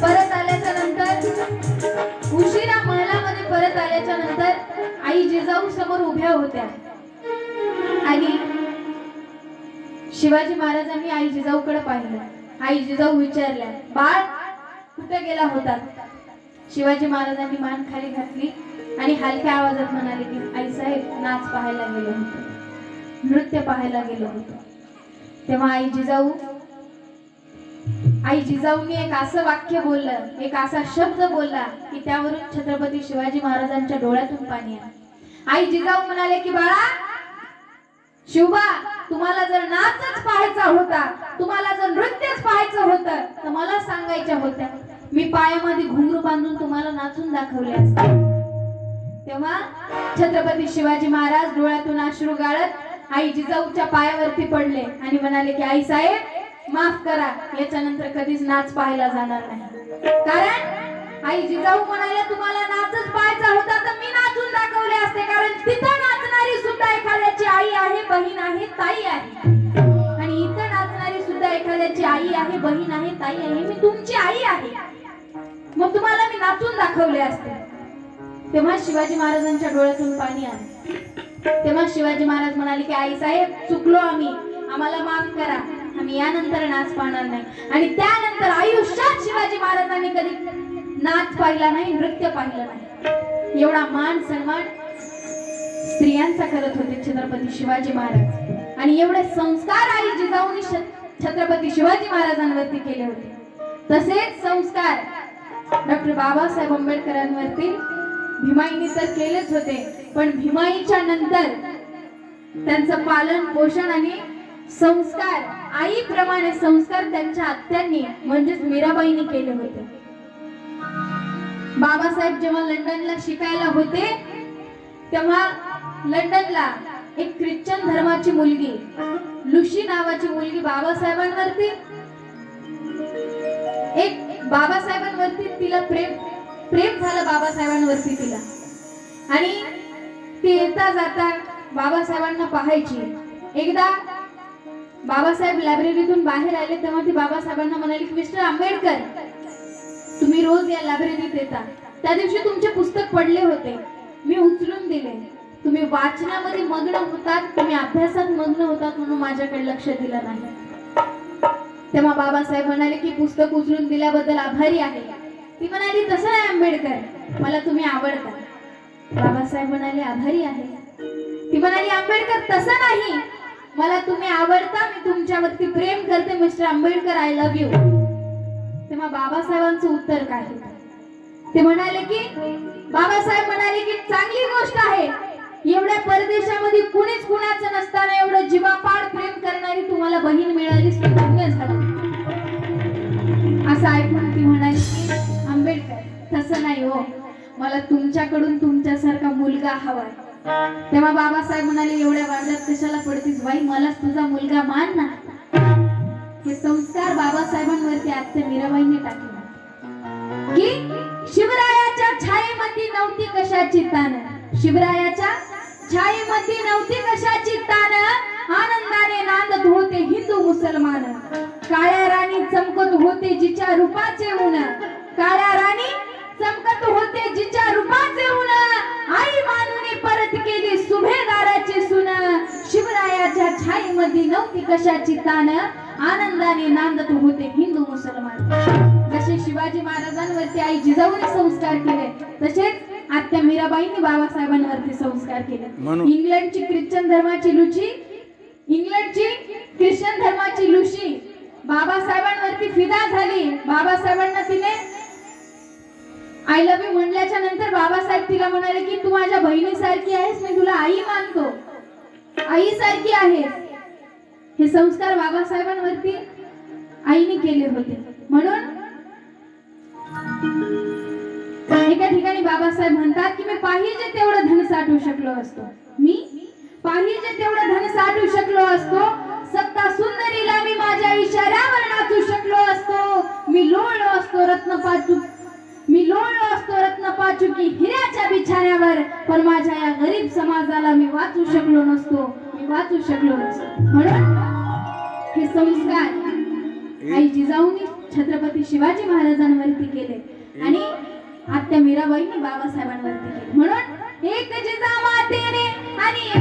परत आल्याच्या नंतर उशिरा महलामध्ये परत आल्याच्या नंतर आई जिजाऊ समोर उभ्या होत्या आणि शिवाजी महाराजांनी आई जिजाऊकडे पाहिलं। आई जिजाऊ विचारल्या, बाळ कुठे गेला होता? शिवाजी महाराजांनी मान खाली घातली आणि हलक्या आवाजात म्हणाले की आई साहेब नाच पाहायला गेलो होतो, नृत्य पाहायला गेलो होतो। तेव्हा आई जिजाऊंनी एक असं वाक्य बोललं, एक असा शब्द बोलला की त्यावरून छत्रपती शिवाजी महाराजांच्या डोळ्यातून पाणी आलं। आई जिजाऊ म्हणाले की बाळा शिवबा, तुम्हाला जर नाचच पाहायचा होता, तुम्हाला जर नृत्यच पाहायचं होतं तर मला सांगायच्या होत्या, मी पायामध्ये घुंगरू बांधून तुम्हाला नाचून दाखवले असते। तेव्हा छत्रपती शिवाजी महाराज डोळ्यातून अश्रू गाळत आई जिजाऊच्या पायावरती पडले आणि म्हणाले की आई साहेब माफ करा, याच्यानंतर कधीच नाच पाहायला जाणार नाही। कारण आई जिजाऊ म्हणाले तुम्हाला नाचच पाहायचा होता तर मी नाचून दाखवले असते, कारण तिथं नाचणारी सुद्धा एखाद्याची आई आहे, बहीण आहे, ताई आहे, आणि इथं नाचणारी सुद्धा एखाद्याची आई आहे, बहीण आहे, ताई आहे, मी तुमची आई आहे, मग तुम्हाला मी नाचून दाखवले असते। तेव्हा शिवाजी महाराजांच्या डोळ्यातून पाणी आलं। तेव्हा शिवाजी महाराज म्हणाले की आई साहेब चुकलो आम्ही, आम्हाला माफ करा, आम्ही यानंतर नाच पाहणार नाही। आणि त्यानंतर आयुष्यात शिवाजी महाराजांनी कधी नाच पाहिला नाही, नृत्य पाहिलं नाही। एवढा मान सन्मान स्त्रियांचा करत होते छत्रपती शिवाजी महाराज, आणि एवढे संस्कार आई जिजाऊंनी छत्रपती शिवाजी महाराजांवरती केले होते। तसेच संस्कार डॉक्टर बाबासाहेब आंबेडकरांवरती भीमाईने तर केलेच होते, पण भीमाईच्या नंतर त्यांचं पालन पोषण आणि संस्कार आईप्रमाणे संस्कार त्यांच्या आत्यांनी म्हणजेच मीराबाईंनी केले होते। बाबासाहेब जेव्हा लंडनला शिकायला होते तेव्हा लंडनला एक ख्रिश्चन धर्माची मुलगी लुशी नावाची मुलगी बाबासाहेबांवरती तिला प्रेम झालं बाबासाहेबांवरती तिला, आणि ती येता जाता बाबासाहेबांना पाहायची। एकदा बाबासाहेब लायब्ररीतून बाहेर आले तेव्हा ती बाबासाहेबांना म्हणाली की मिस्टर आंबेडकर, तुम्ही रोज या लायब्ररीत येता, त्या दिवशी तुमचे पुस्तक पडले होते, मी उचलून दिले, तुम्ही वाचनामध्ये मग्न होतात, तुम्ही अभ्यासात मग्न होतात म्हणून माझ्याकडे लक्ष दिलं नाही। तेव्हा बाबासाहेब म्हणाले की पुस्तक उचलून दिल्याबद्दल आभारी आहे। ती म्हणाली तसं नाही आंबेडकर, मला तुम्ही आवडता। बाबासाहेब म्हणाले आभारी आहे। ती म्हणाली आंबेडकर तसं नाही, मला तुम्ही आवडता, मी तुमच्यावरती प्रेम करते mister Ambedkar, I love you. तेव्हा बाबासाहेबांचं उत्तर काय होतं? ते म्हणाले की बाबासाहेब म्हणाले की चांगली गोष्ट आहे, एवढ्या परदेशामध्ये कुणीच कुणाचं नसताना एवढं जीवापाड प्रेम करणारी तुम्हाला बहीण मिळाली, धन्य झालं। असं ऐकून ती म्हणाली की आंबेडकर तसं नाही हो, मला तुमच्याकडून तुमच्यासारखा मुलगा हवाय। तेव्हा बाबासाहेब म्हणाले एवढ्या वादात कशाला पडतीस बाई, मलाच तुझा मुलगा मान ना। हे संस्कार बाबासाहेबांवरती आत्या मीराबाईंनी टाकले की शिवरायाच्या छायेमध्ये नव्हती कशाची तान, शिवरायाच्या छायेमध्ये नव्हती कशाची तान, आनंदाने नांदत होते हिंदू मुसलमान, काळ्या राणी चमकत होते जिच्या रूपाचे ऊन, काळ्या राणी चमकत होते जिच्या रूपाचे ऊन, आई मानूने परत केली सुभेदाराची सून, शिवरायाच्या छायेमध्ये नव्हती कशाची तान, आनंदाने नांदत होते हिंदू मुसलमान। जसे शिवाजी महाराजांवरती आई जिजाऊने संस्कार केले, तसेच आत्या मीराबाईंनी बाबासाहेबांवरती संस्कार केले। इंग्लंडची ख्रिश्चन धर्माची लुशी बाबासाहेबांवरती फिदा झाली। बाबासाहेबांना तिने आय लव्ह यू म्हणल्याच्या नंतर बाबासाहेब तिला म्हणाले की तू माझ्या बहिणीसारखी आहेस, मी तुला आई मानतो, आई सारखी आहेस। हे संस्कार बाबासाहेबांवरती आईने केले होते। म्हणून एका ठिकाणी बाबासाहेब म्हणतात की मी पाहिजे तेवढं धन साठवू शकलो असतो, मी पाहिजे तेवढं धन साठवू शकलो असतो, सत्ता सुंदरीला मी माझ्या इशाऱ्यावर नाचू शकलो असतो, मी लोळलो असतो रत्न पाचुकी हिऱ्याच्या बिछाण्यावर, पण माझ्या या गरीब समाजाला मी वाचू शकलो नसतो। म्हणून हे संस्कार आई जिजाऊंनी छत्रपती शिवाजी महाराजांवरती मीराबाईंनी बाबासाहेबांवरती केली. म्हणून एक जिजामातेने आणि